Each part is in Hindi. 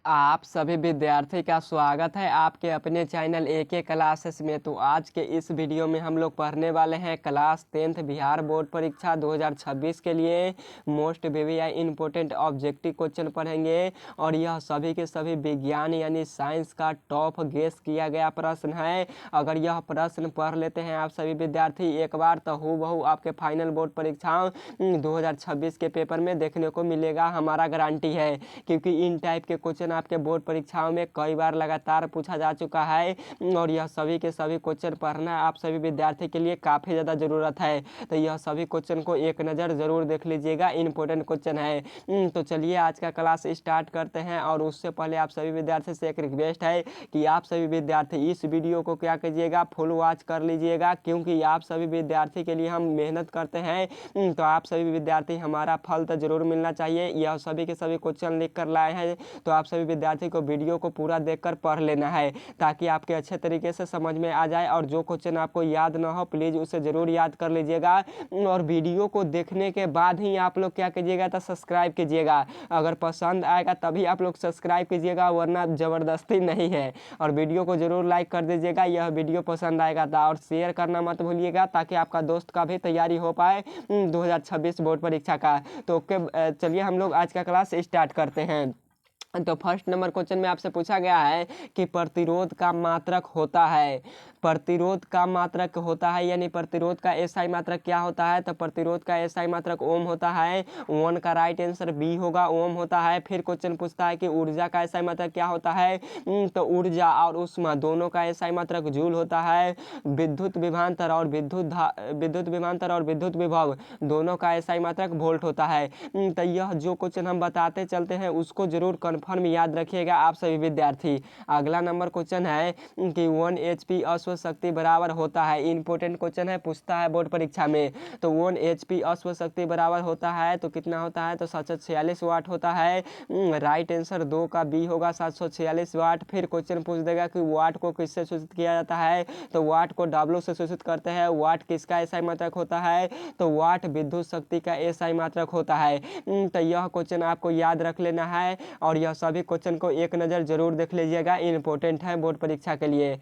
आप सभी विद्यार्थी का स्वागत है आपके अपने चैनल एके क्लासेस में। तो आज के इस वीडियो में हम लोग पढ़ने वाले हैं क्लास 10th बिहार बोर्ड परीक्षा 2026 के लिए most VVI important objective question पढ़ेंगे। और यह सभी के सभी विज्ञान यानी साइंस का टॉप गेस किया गया प्रश्न है। अगर यह प्रश्न पढ़ लेते हैं आप सभी विद्यार्थी एक बार, तो हूबहू आपके फाइनल बोर्ड परीक्षाओं 2026 के पेपर में देखने को मिलेगा, हमारा गारंटी है। क्योंकि इन टाइप के क्वेश्चन आपके बोर्ड परीक्षाओं में कई बार लगातार पूछा जा चुका है और यह सभी के सभी क्वेश्चन पढ़ना आप सभी विद्यार्थी के लिए काफ़ी ज़्यादा ज़रूरत है। तो यह सभी क्वेश्चन को एक नज़र ज़रूर देख लीजिएगा, इंपॉर्टेंट क्वेश्चन है। तो चलिए आज का क्लास स्टार्ट करते हैं। और उससे पहले आप सभी विद्यार्थी से एक रिक्वेस्ट है कि आप सभी विद्यार्थी इस वीडियो को क्या कीजिएगा, फुल वॉच कर लीजिएगा। क्योंकि आप सभी विद्यार्थी के लिए हम मेहनत करते हैं, तो आप सभी विद्यार्थी हमारा फल तो ज़रूर मिलना चाहिए। यह सभी के सभी क्वेश्चन लिख कर लाए हैं, तो आप सभी विद्यार्थी को वीडियो को पूरा देखकर पढ़ लेना है ताकि आपके अच्छे तरीके से समझ में आ जाए। और जो क्वेश्चन आपको याद ना हो प्लीज़ उसे ज़रूर याद कर लीजिएगा। और वीडियो को देखने के बाद ही आप लोग क्या कीजिएगा, तो सब्सक्राइब कीजिएगा। अगर पसंद आएगा तभी आप लोग सब्सक्राइब कीजिएगा, वरना ज़बरदस्ती नहीं है। और वीडियो को ज़रूर लाइक कर दीजिएगा यह वीडियो पसंद आएगा था। और शेयर करना मत भूलिएगा ताकि आपका दोस्त का भी तैयारी हो पाए 2026 बोर्ड परीक्षा का। तो चलिए हम लोग आज का क्लास स्टार्ट करते हैं। तो फर्स्ट नंबर क्वेश्चन में आपसे पूछा गया है कि प्रतिरोध का मात्रक होता है। प्रतिरोध का मात्रक होता है यानी प्रतिरोध का एसआई मात्रक क्या होता है, तो प्रतिरोध का एसआई मात्रक ओम होता है। 1 का राइट आंसर बी होगा, ओम होता है। फिर क्वेश्चन पूछता है कि ऊर्जा का एसआई मात्रक क्या होता है, तो ऊर्जा और ऊष्मा दोनों का एसआई मात्रक जूल होता है। विद्युत विभवांतर और विद्युत विभव दोनों का एसआई मात्रक वोल्ट होता है। तो यह जो क्वेश्चन हम बताते चलते हैं उसको जरूर कन्फर्म याद रखिएगा आप सभी विद्यार्थी। अगला नंबर क्वेश्चन है कि 1 HP अश्व शक्ति बराबर होता है। इंपॉर्टेंट क्वेश्चन है, पूछता है बोर्ड परीक्षा में। तो 1 HP अश्व शक्ति बराबर होता है तो कितना होता है, तो 746 वाट होता है। राइट आंसर 2 का बी होगा, 746 वाट। फिर क्वेश्चन पूछ देगा कि वाट को किससे सूचित किया जाता है, तो वाट को W से सूचित करते हैं। वाट किसका एसआई मात्रक होता है, तो वाट विद्युत शक्ति का एसआई मात्रक होता है। तो यह क्वेश्चन आपको याद रख लेना है और यह सभी क्वेश्चन को एक नज़र जरूर देख लीजिएगा, इंपॉर्टेंट है बोर्ड परीक्षा के लिए।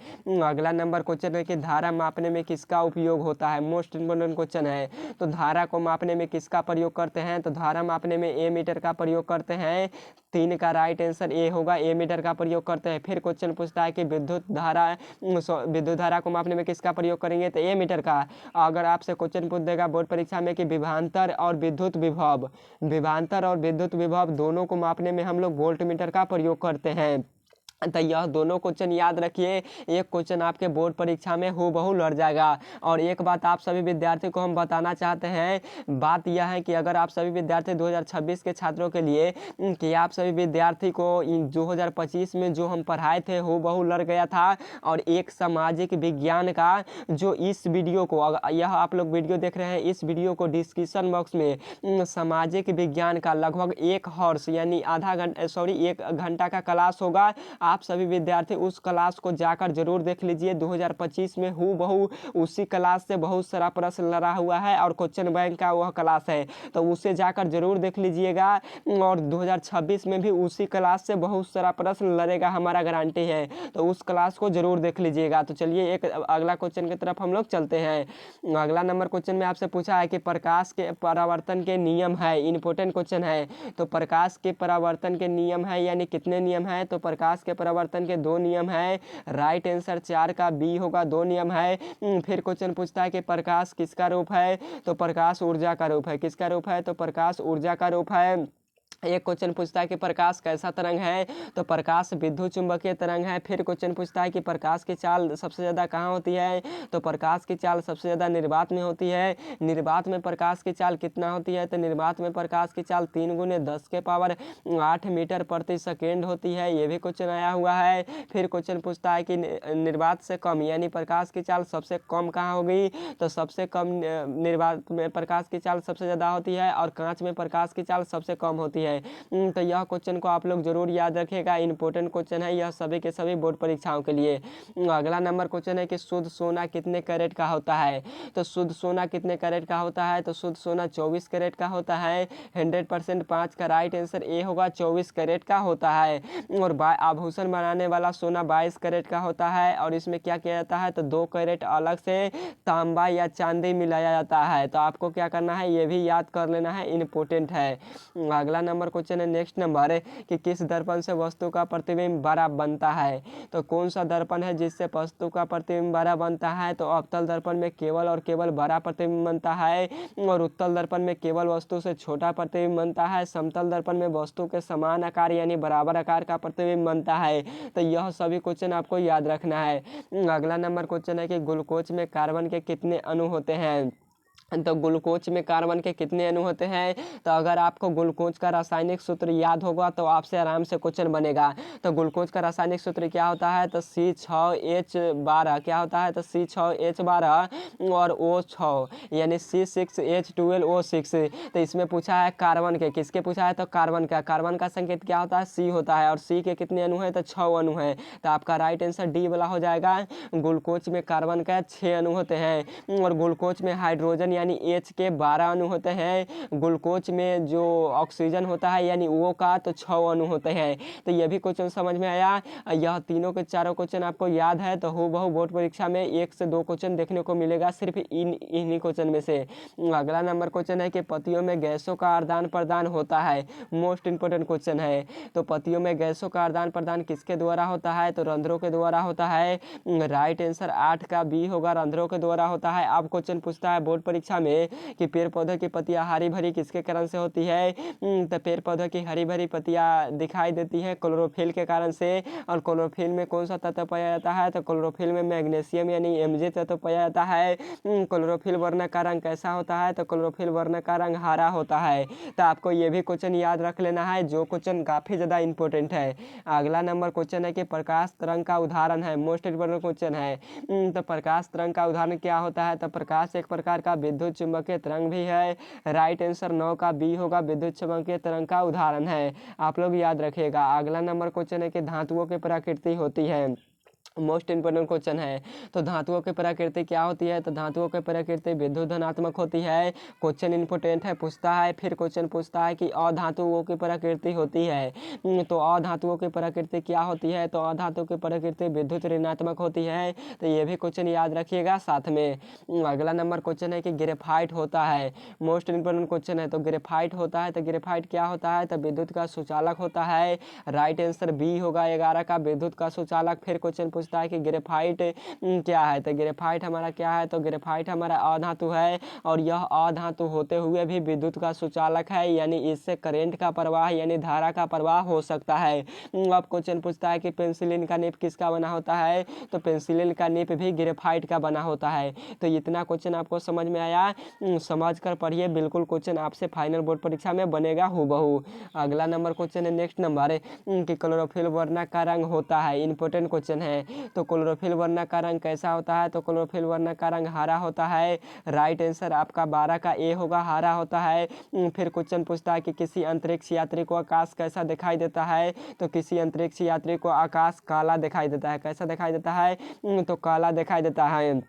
अगला नंबर क्वेश्चन है कि धारा मापने में किसका उपयोग होता है। मोस्ट इंपोर्टेंट क्वेश्चन है। तो धारा को मापने में किसका प्रयोग करते हैं, तो धारा मापने में ए मीटर का प्रयोग करते हैं। 3 का राइट आंसर ए होगा, ए मीटर का प्रयोग करते हैं। फिर क्वेश्चन पूछता है कि विद्युत धारा को मापने में किसका प्रयोग करेंगे, तो ए मीटर का। अगर आपसे क्वेश्चन पूछ देगा बोर्ड परीक्षा में कि विभवांतर और विद्युत विभव दोनों को मापने में हम लोग वोल्ट मीटर का प्रयोग करते हैं। तो यह दोनों क्वेश्चन याद रखिए, एक क्वेश्चन आपके बोर्ड परीक्षा में हूबहू लड़ जाएगा। और एक बात आप सभी विद्यार्थी को हम बताना चाहते हैं, बात यह है कि अगर आप सभी विद्यार्थी 2026 के छात्रों के लिए कि आप सभी विद्यार्थी को 2025 में जो हम पढ़ाए थे हूबहू लड़ गया था। और एक सामाजिक विज्ञान का जो इस वीडियो को, यह आप लोग वीडियो देख रहे हैं, इस वीडियो को डिस्क्रिप्शन बॉक्स में सामाजिक विज्ञान का लगभग 1 हॉर्स यानी एक घंटा का क्लास होगा। आप सभी विद्यार्थी उस क्लास को जाकर जरूर देख लीजिए। 2025 में हूबहू उसी क्लास से बहुत सारा प्रश्न लड़ा हुआ है और क्वेश्चन बैंक का वह क्लास है, तो उसे जाकर जरूर देख लीजिएगा। और 2026 में भी उसी क्लास से बहुत सारा प्रश्न लड़ेगा, हमारा गारंटी है, तो उस क्लास को जरूर देख लीजिएगा। तो चलिए एक अगला क्वेश्चन की तरफ हम लोग चलते हैं। अगला नंबर क्वेश्चन में आपसे पूछा है कि प्रकाश के परावर्तन के नियम है। इंपॉर्टेंट क्वेश्चन है। तो प्रकाश के परावर्तन के नियम है यानी कितने नियम है, तो प्रकाश के परावर्तन के 2 नियम है। राइट आंसर 4 का बी होगा, 2 नियम है। फिर क्वेश्चन पूछता है कि प्रकाश किसका रूप है, तो प्रकाश ऊर्जा का रूप है। किसका रूप है, तो प्रकाश ऊर्जा का रूप है। एक क्वेश्चन पूछता है कि प्रकाश कैसा तरंग है, तो प्रकाश विद्युत चुंबकीय तरंग है। फिर क्वेश्चन पूछता है कि प्रकाश की चाल सबसे ज़्यादा कहाँ होती है, तो प्रकाश की चाल सबसे ज़्यादा निर्वात में होती है। निर्वात में प्रकाश की चाल कितना होती है, तो निर्वात में प्रकाश की चाल 3 × 10⁸ मीटर प्रति सेकेंड होती है। ये भी क्वेश्चन आया हुआ है। फिर क्वेश्चन पूछता है कि निर्वात से कम यानी प्रकाश की चाल सबसे कम कहाँ होगी, तो सबसे कम निर्वात में प्रकाश की चाल सबसे ज़्यादा होती है और कांच में प्रकाश की चाल सबसे कम होती है। है। तो यह क्वेश्चन को आप लोग जरूर याद रखिएगा, इंपॉर्टेंट क्वेश्चन है यह सभी के सभी बोर्ड परीक्षाओं के लिए। अगला नंबर क्वेश्चन है कि शुद्ध सोना कितने कैरेट का होता है। तो शुद्ध सोना कितने कैरेट का होता है, तो शुद्ध सोना 24 कैरेट का होता है। 100% 5 का राइट आंसर ए होगा, 24 कैरेट का होता है। और आभूषण बनाने वाला सोना 22 कैरेट का होता है। और इसमें क्या किया जाता है, तो 2 कैरेट अलग से तांबा या चांदी मिलाया जाता है। तो आपको क्या करना है, ये भी याद कर लेना है, इंपॉर्टेंट है। अगला नंबर क्वेश्चन है नेक्स्ट नंबर है कि किस दर्पण से वस्तु का प्रतिबिंब बड़ा बनता है। तो कौन सा दर्पण है जिससे वस्तु का प्रतिबिंब बड़ा बनता है, तो अवतल दर्पण में केवल और केवल बड़ा प्रतिबिंब बनता है। और उत्तल दर्पण में केवल वस्तु से छोटा प्रतिबिंब बनता है। समतल दर्पण में वस्तु के समान आकार यानी बराबर आकार का प्रतिबिंब बनता है। तो यह सभी क्वेश्चन आपको याद रखना है। अगला नंबर क्वेश्चन है कि ग्लूकोज में कार्बन के कितने अणु होते हैं। तो ग्लूकोज में कार्बन के कितने अणु होते हैं, तो अगर आपको ग्लूकोज का रासायनिक सूत्र याद होगा तो आपसे आराम से क्वेश्चन बनेगा। तो ग्लूकोज का रासायनिक सूत्र क्या होता है, तो C6H12 क्या होता है, तो C6H12 और O6 यानी C6H12O6। तो इसमें पूछा है कार्बन के, किसके पूछा है, तो कार्बन का। कार्बन का संकेत क्या होता है, C होता है। और C के कितने अणु हैं, तो 6 अणु हैं। तो आपका राइट आंसर डी वाला हो जाएगा। ग्लूकोज में कार्बन का 6 अणु होते हैं। और ग्लूकोज में हाइड्रोजन यानी H के 12 अणु होते हैं। ग्लूकोज में जो ऑक्सीजन होता है यानी O का, तो 6 अणु होते हैं। तो ये भी क्वेश्चन समझ में आया। यह तीनों के चारों क्वेश्चन आपको याद है तो हूबहू बोर्ड परीक्षा में 1 से 2 क्वेश्चन देखने को मिलेगा सिर्फ इन्हीं क्वेश्चन में से। अगला नंबर क्वेश्चन है कि पतियों में गैसों का आदान प्रदान होता है। मोस्ट इंपोर्टेंट क्वेश्चन है। तो पतियों में गैसों का आदान प्रदान किसके द्वारा होता है, तो रंध्रों के द्वारा होता है। राइट आंसर 8 का बी होगा, रंध्रों के द्वारा होता है। अब क्वेश्चन पूछता है बोर्ड परीक्षा में कि पेड़ पौधों की पत्तियां हरी भरी किसके कारण से होती है। तो पेड़ पौधों की हरी भरी पत्तियां दिखाई देती है क्लोरोफिल के कारण से। और क्लोरोफिल में कौन सा तत्व पाया जाता है, तो क्लोरोफिल में मैग्नीशियम यानी Mg तत्व पाया जाता है। क्लोरोफिल वर्ण का रंग कैसा होता है, तो क्लोरोफिल वर्ण का रंग हरा होता है। तो आपको ये भी क्वेश्चन याद रख लेना है, जो क्वेश्चन काफी ज्यादा इंपॉर्टेंट है। अगला नंबर क्वेश्चन है कि प्रकाश तरंग का उदाहरण है। मोस्ट इंपॉर्टेंट क्वेश्चन है। तो प्रकाश तरंग का उदाहरण क्या होता है, तो प्रकाश एक प्रकार का विद्युत चुंबकीय तरंग भी है। राइट आंसर 9 का बी होगा, विद्युत चुंबकीय तरंग का उदाहरण है। आप लोग याद रखिएगा। अगला नंबर क्वेश्चन है कि धातुओं की प्रकृति होती है। मोस्ट इंपोर्टेंट क्वेश्चन है। तो धातुओं की प्रकृति क्या होती है, तो धातुओं की प्रकृति विद्युत धनात्मक होती है। क्वेश्चन इंपोर्टेंट है, पूछता है। फिर क्वेश्चन पूछता है कि अधातुओं की प्रकृति होती है। तो अधातुओं की प्रकृति क्या होती है, तो अधातु की प्रकृति विद्युत ऋणात्मक होती है। तो ये भी क्वेश्चन याद रखिएगा साथ में। अगला नंबर क्वेश्चन है कि ग्रेफाइट होता है। मोस्ट इंपोर्टेंट क्वेश्चन है। तो ग्रेफाइट होता है, तो ग्रेफाइट क्या होता है, तो विद्युत का सुचालक होता है। राइट आंसर बी होगा, 11 का विद्युत का सुचालक। फिर क्वेश्चन पूछता है कि ग्रेफाइट क्या है, तो ग्रेफाइट हमारा क्या है, तो ग्रेफाइट हमारा अधातु है। और यह अधातु होते हुए भी विद्युत का सुचालक है, यानी इससे करंट का प्रवाह यानी धारा का प्रवाह हो सकता है। अब क्वेश्चन पूछता है कि पेंसिलिन का निब किसका बना होता है, तो पेंसिलिन का निब भी ग्रेफाइट का बना होता है। तो इतना क्वेश्चन आपको समझ में आया, समझ कर पढ़िए, बिल्कुल क्वेश्चन आपसे फाइनल बोर्ड परीक्षा में बनेगा हूबहू। अगला नंबर क्वेश्चन है नेक्स्ट नंबर है कि क्लोरोफिल वर्ण का रंग होता है। इंपॉर्टेंट क्वेश्चन है। तो क्लोरोफिल वर्ण का रंग कैसा होता है, तो क्लोरोफिल वर्ण का रंग हरा होता है। राइट आंसर आपका 12 का ए होगा, हरा होता है। फिर क्वेश्चन पूछता है कि किसी अंतरिक्ष यात्री को आकाश कैसा दिखाई देता है, तो किसी अंतरिक्ष यात्री को आकाश काला दिखाई देता है। कैसा दिखाई देता है, तो काला दिखाई देता है।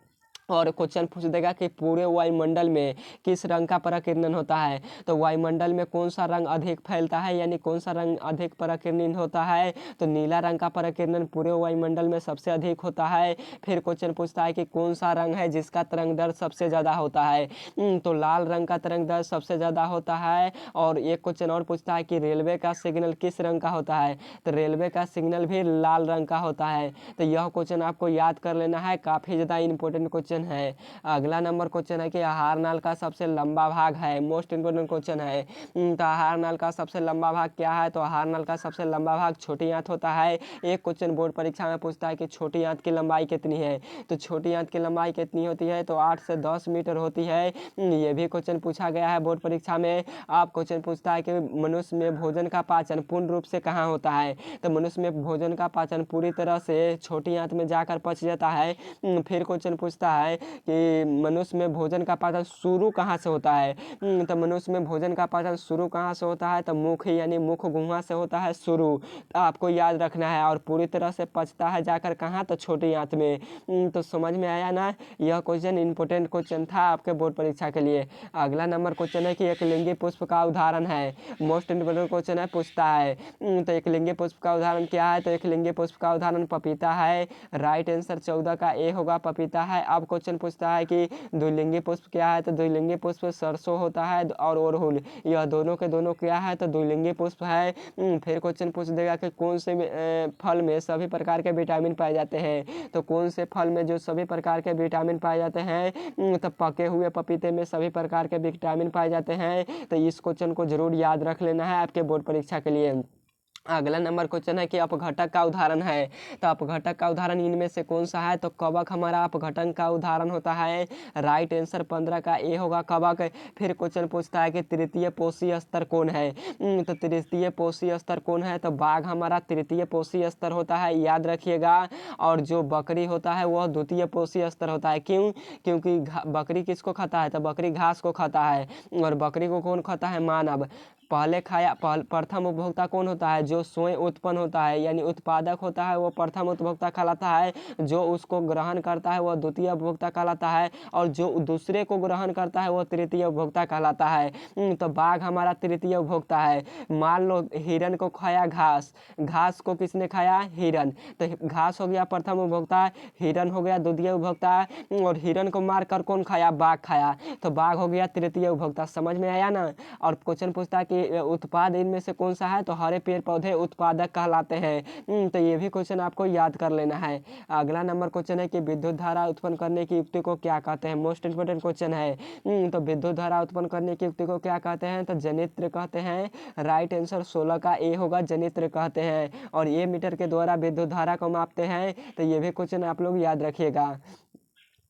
और क्वेश्चन पूछ देगा कि पूरे वायुमंडल में किस रंग का पराकिरणन होता है, तो वायुमंडल में कौन सा रंग अधिक फैलता है यानी कौन सा रंग अधिक पराकिरणन होता है, तो नीला रंग का पराकिरणन पूरे वायुमंडल में सबसे अधिक होता है। फिर क्वेश्चन पूछता है कि कौन सा रंग है जिसका तरंग दर्द सबसे ज़्यादा होता है, तो लाल रंग का तरंग दर्द सबसे ज़्यादा होता है। और एक क्वेश्चन और पूछता है कि रेलवे का सिग्नल किस रंग का होता है, तो रेलवे का सिग्नल भी लाल रंग का होता है। तो यह क्वेश्चन आपको याद कर लेना है, काफ़ी ज़्यादा इंपॉर्टेंट क्वेश्चन है। अगला नंबर क्वेश्चन है कि आहार नाल का सबसे लंबा भाग है। मोस्ट इंपोर्टेंट क्वेश्चन है। तो आहार नाल का सबसे लंबा भाग क्या है, तो आहार नाल का सबसे लंबा भाग छोटी आंत होता है। एक क्वेश्चन बोर्ड परीक्षा में पूछता है कि छोटी आंत की लंबाई कितनी है, तो छोटी आंत की लंबाई कितनी होती है, तो 8 से 10 मीटर होती है। ये भी क्वेश्चन पूछा गया है बोर्ड परीक्षा में। आप क्वेश्चन पूछता है कि मनुष्य में भोजन का पाचन पूर्ण रूप से कहाँ होता है, तो मनुष्य में भोजन का पाचन पूरी तरह से छोटी आंत में जाकर पच जाता है। फिर क्वेश्चन पूछता है है कि मनुष्य में भोजन का पाचन शुरू कहाँ से होता है। तो मनुष्य में भोजन का पाचन शुरू कहाँ से होता है, तो मुख यानी मुख गुहा से होता है शुरू। तो आपको याद रखना है। और पूरी तरह से पचता है जाकर कहाँ, तो छोटी आंत में। तो समझ में आया ना। यह क्वेश्चन इंपॉर्टेंट क्वेश्चन था आपके बोर्ड परीक्षा के लिए। अगला नंबर क्वेश्चन है कि एकलिंगी पुष्प का उदाहरण है। मोस्ट इंपॉर्टेंट क्वेश्चन है, पूछता है। तो एकलिंगी पुष्प का उदाहरण क्या है, तो एकलिंगी पुष्प का उदाहरण पपीता है। राइट आंसर 14 का ए होगा, पपीता है। अब क्वेश्चन पूछता है कि द्विलिंगी पुष्प क्या है, तो द्विलिंगी पुष्प सरसों होता है और अड़हुल, यह दोनों के दोनों क्या है, तो द्विलिंगी पुष्प है। फिर क्वेश्चन पूछ देगा कि कौन से फल में सभी प्रकार के विटामिन पाए जाते हैं। तो कौन से फल में जो सभी प्रकार के विटामिन पाए जाते हैं, तो पके हुए पपीते में सभी प्रकार के विटामिन पाए जाते हैं। तो इस क्वेश्चन को जरूर याद रख लेना है आपके बोर्ड परीक्षा के लिए। अगला नंबर क्वेश्चन है कि अपघटक का उदाहरण है। तो अपघटक का उदाहरण इनमें से कौन सा है, तो कवक हमारा अपघटन का उदाहरण होता है। राइट आंसर 15 का ए होगा, कवक। फिर क्वेश्चन पूछता है कि तृतीय पोषी स्तर कौन है। तो तृतीय पोषी स्तर कौन है, तो बाघ हमारा तृतीय पोषी स्तर होता है, याद रखिएगा। और जो बकरी होता है वह द्वितीय पोषी स्तर होता है। क्यों, क्योंकि बकरी किसको खाता है, तो बकरी घास को खाता है। और बकरी को कौन खाता है, मानव। पहले खाया प्रथम उपभोक्ता कौन होता है, जो स्वयं उत्पन्न होता है यानी उत्पादक होता है वो प्रथम उपभोक्ता कहलाता है। जो उसको ग्रहण करता है वह द्वितीय उपभोक्ता कहलाता है। और जो दूसरे को ग्रहण करता है वह तृतीय उपभोक्ता कहलाता है। तो बाघ हमारा तृतीय उपभोक्ता है। मान लो हिरन को खाया घास, घास को किसने खाया, हिरन। तो घास हो गया प्रथम उपभोक्ता, हिरन हो गया द्वितीय उपभोक्ता, और हिरन को मार कर कौन खाया, बाघ खाया। तो बाघ हो गया तृतीय उपभोक्ता। समझ में आया ना। और क्वेश्चन पूछता है कि उत्पाद इनमें से कौन सा है, तो हरे पेड़ पौधे उत्पादक कहलाते हैं। तो ये भी क्वेश्चन आपको याद कर लेना है। अगला नंबर क्वेश्चन है कि विद्युत धारा उत्पन्न करने की युक्ति को क्या कहते हैं। मोस्ट इंपोर्टेंट क्वेश्चन है। तो विद्युत धारा उत्पन्न करने की युक्ति को क्या कहते हैं, तो जनित्र कहते हैं। राइट आंसर 16 का ए होगा, जनित्र कहते हैं। और ये मीटर के द्वारा विद्युत धारा को मापते हैं। तो ये भी क्वेश्चन आप लोग याद रखिएगा।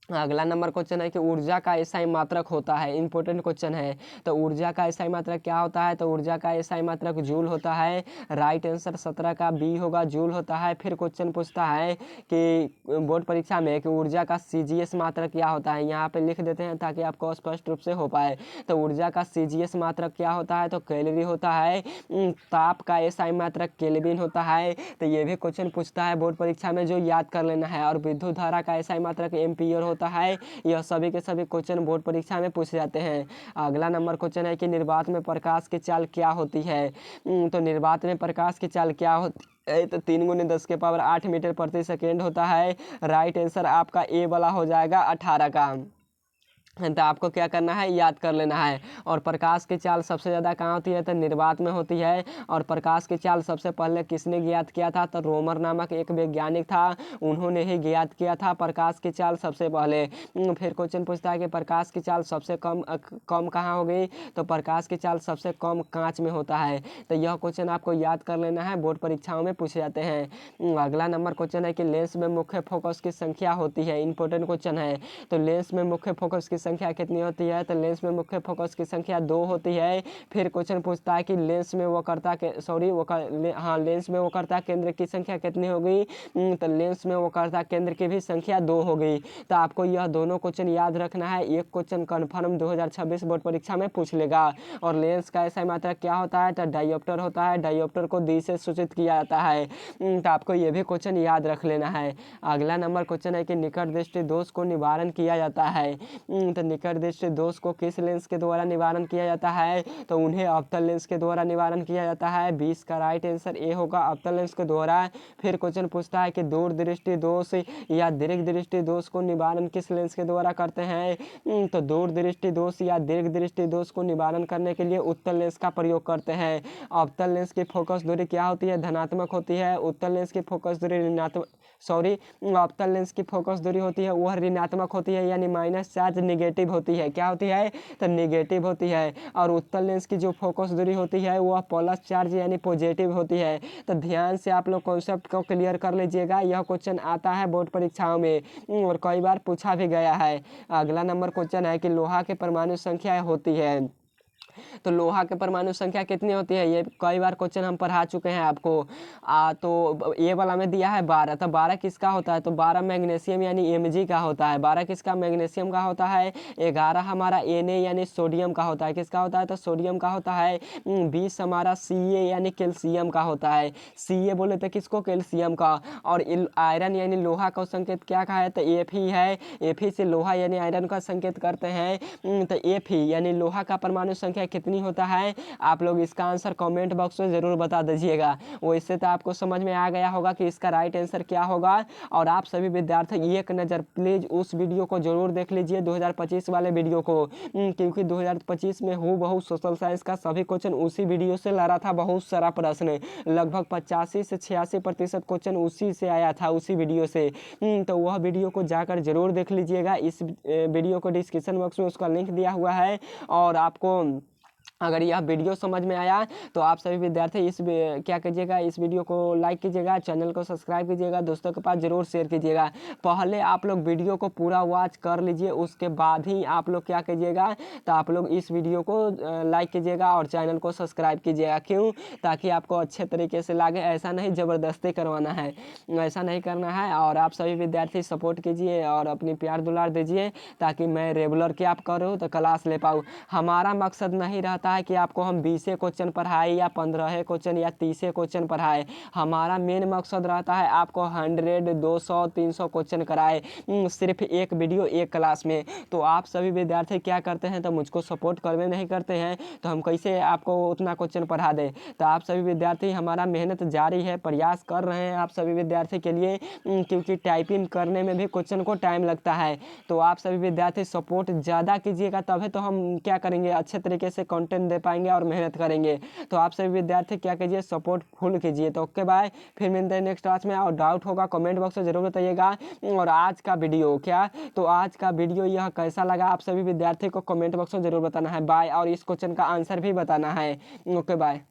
अगला नंबर क्वेश्चन है कि ऊर्जा का एसआई मात्रक होता है। इंपॉर्टेंट क्वेश्चन है। तो ऊर्जा का एसआई मात्रक क्या होता है, तो ऊर्जा का एसआई मात्रक जूल होता है। राइट आंसर 17 का बी होगा, जूल होता है। फिर क्वेश्चन पूछता है कि बोर्ड परीक्षा में कि ऊर्जा का सीजीएस मात्रक क्या होता है। यहाँ पे लिख देते हैं ताकि आपको स्पष्ट रूप से हो पाए। तो ऊर्जा का सीजीएस मात्रक क्या होता है, तो कैलोरी होता है। ताप का एसआई मात्रक केल्विन होता है। तो ये भी क्वेश्चन पूछता है बोर्ड परीक्षा में, जो याद कर लेना है। और विद्युत धारा का एसआई मात्रक एम्पीयर होता है। यह सभी के सभी क्वेश्चन बोर्ड परीक्षा में पूछे जाते हैं। अगला नंबर क्वेश्चन है कि निर्वात में प्रकाश की चाल क्या होती है। तो निर्वात में प्रकाश की चाल क्या होती है, तो 3×10⁸ मीटर प्रति सेकेंड होता है। राइट आंसर आपका ए वाला हो जाएगा 18 का। तो आपको क्या करना है, याद कर लेना है। और प्रकाश की चाल सबसे ज़्यादा कहाँ होती है, तो निर्वात में होती है। और प्रकाश की चाल सबसे पहले किसने ज्ञात किया था, तो रोमर नामक एक वैज्ञानिक था, उन्होंने ही ज्ञात किया था प्रकाश की चाल सबसे पहले। फिर क्वेश्चन पूछता है कि प्रकाश की चाल सबसे कम कहाँ हो गई, तो प्रकाश की चाल सबसे कम कांच में होता है। तो यह क्वेश्चन आपको याद कर लेना है, बोर्ड परीक्षाओं में पूछे जाते हैं। अगला नंबर क्वेश्चन है कि लेंस में मुख्य फोकस की संख्या होती है। इंपॉर्टेंट क्वेश्चन है। तो लेंस में मुख्य फोकस की संख्या कितनी होती है, तो लेंस में मुख्य फोकस की संख्या 2 होती है। फिर क्वेश्चन पूछता है कि लेंस में वक्रता के लेंस में वक्रता केंद्र की संख्या कितनी होगी, तो लेंस में वक्रता केंद्र की भी संख्या 2 होगी। तो आपको यह दोनों क्वेश्चन याद रखना है। एक क्वेश्चन कन्फर्म 2026 बोर्ड परीक्षा में पूछ लेगा। और लेंस का एसआई मात्रक क्या होता है, तो डायोप्टर होता है। डायोप्टर को डी से सूचित किया जाता है। तो आपको यह भी क्वेश्चन याद रख लेना है। अगला नंबर क्वेश्चन है कि निकट दृष्टि दोष को निवारण किया जाता है। तो निकट दृष्टि दोष को किस लेंस के द्वारा निवारण किया जाता है, तो उन्हें अवतल लेंस के द्वारा निवारण किया जाता है। 20 का राइट आंसर ए होगा, अवतल लेंस के द्वारा। फिर क्वेश्चन पूछता है कि दूर दृष्टि दोष या दीर्घ दृष्टि दोष को निवारण किस लेंस के द्वारा करते हैं, तो दूर दृष्टि दोष या दीर्घ दृष्टि दोष को निवारण करने के लिए उत्तल लेंस का प्रयोग करते हैं। अवतल लेंस की फोकस दूरी क्या होती है, धनात्मक होती है। उत्तल लेंस की फोकस दूरी अवतल लेंस की फोकस दूरी होती है वह ऋणात्मक होती है, यानी माइनस चार्ज निगेटिव होती है। क्या होती है, तो निगेटिव होती है। और उत्तल लेंस की जो फोकस दूरी होती है वह प्लस चार्ज यानी पॉजिटिव होती है। तो ध्यान से आप लोग कॉन्सेप्ट को क्लियर कर लीजिएगा। यह क्वेश्चन आता है बोर्ड परीक्षाओं में और कई बार पूछा भी गया है। अगला नंबर क्वेश्चन है कि लोहा के परमाणु संख्या होती है। तो लोहा के परमाणु संख्या कितनी होती है, ये कई बार क्वेश्चन हम पढ़ा चुके हैं आपको। तो ये वाला में दिया है 12, तो 12 किसका होता है, तो 12 मैग्नीशियम यानी Mg का होता है। 12 किसका, मैग्नीशियम का होता है। 11 हमारा Na यानी सोडियम का होता है, किसका होता है, तो सोडियम का होता है। 20 हमारा Ca यानी कैल्शियम का होता है। Ca बोले तो किसको, कैल्शियम का। और आयरन यानी लोहा का संकेत क्या का है, तो Fe है। Fe से लोहा यानी आयरन का संकेत करते हैं। तो Fe यानी लोहा का परमाणु संख्या कितनी होता है, आप लोग इसका आंसर कमेंट बॉक्स में ज़रूर बता दीजिएगा। वैसे तो आपको समझ में आ गया होगा कि इसका राइट आंसर क्या होगा। और आप सभी विद्यार्थी एक नज़र प्लीज़ उस वीडियो को जरूर देख लीजिए, 2025 वाले वीडियो को, क्योंकि 2025 में हूबहू सोशल साइंस का सभी क्वेश्चन उसी वीडियो से लड़ा था। बहुत सारा प्रश्न, लगभग 85 से 86% क्वेश्चन उसी से आया था, उसी वीडियो से। तो वह वीडियो को जाकर जरूर देख लीजिएगा। इस वीडियो को डिस्क्रिप्शन बॉक्स में उसका लिंक दिया हुआ है। और आपको अगर यह वीडियो समझ में आया तो आप सभी विद्यार्थी क्या कीजिएगा, इस वीडियो को लाइक कीजिएगा, चैनल को सब्सक्राइब कीजिएगा, दोस्तों के पास जरूर शेयर कीजिएगा। पहले आप लोग वीडियो को पूरा वॉच कर लीजिए, उसके बाद ही आप लोग क्या कीजिएगा, तो आप लोग इस वीडियो को लाइक कीजिएगा और चैनल को सब्सक्राइब कीजिएगा। क्यों, ताकि आपको अच्छे तरीके से लगे, ऐसा नहीं ज़बरदस्ती करवाना है, ऐसा नहीं करना है। और आप सभी विद्यार्थी सपोर्ट कीजिए और अपनी प्यार दुलार दीजिए, ताकि मैं रेगुलर क्या करूँ, तो क्लास ले पाऊँ। हमारा मकसद नहीं रहता है कि आपको हम 20 क्वेश्चन पढ़ाए या 15 क्वेश्चन या 30 क्वेश्चन पढ़ाए। हमारा मेन मकसद रहता है आपको 100, 200, 300 क्वेश्चन कराए, सिर्फ एक वीडियो एक क्लास में। तो आप सभी विद्यार्थी क्या करते हैं, तो मुझको सपोर्ट करवे नहीं करते हैं, तो हम कैसे आपको उतना क्वेश्चन पढ़ा दें। तो आप सभी विद्यार्थी, हमारा मेहनत जारी है, प्रयास कर रहे हैं आप सभी विद्यार्थी के लिए, क्योंकि टाइपिंग करने में भी क्वेश्चन को टाइम लगता है। तो आप सभी विद्यार्थी सपोर्ट ज़्यादा कीजिएगा, तभी तो हम क्या करेंगे, अच्छे तरीके से कंटेंट दे पाएंगे और मेहनत करेंगे। तो आप सभी विद्यार्थी क्या कीजिए, सपोर्ट फुल कीजिए। तो ओके बाय, फिर मिलते हैं नेक्स्ट क्लास में। और डाउट होगा कमेंट बॉक्स में जरूर बताइएगा। और आज का वीडियो क्या, तो आज का वीडियो यह कैसा लगा, आप सभी विद्यार्थी को कमेंट बॉक्स में जरूर बताना है। बाय, और इस क्वेश्चन का आंसर भी बताना है। Okay bye.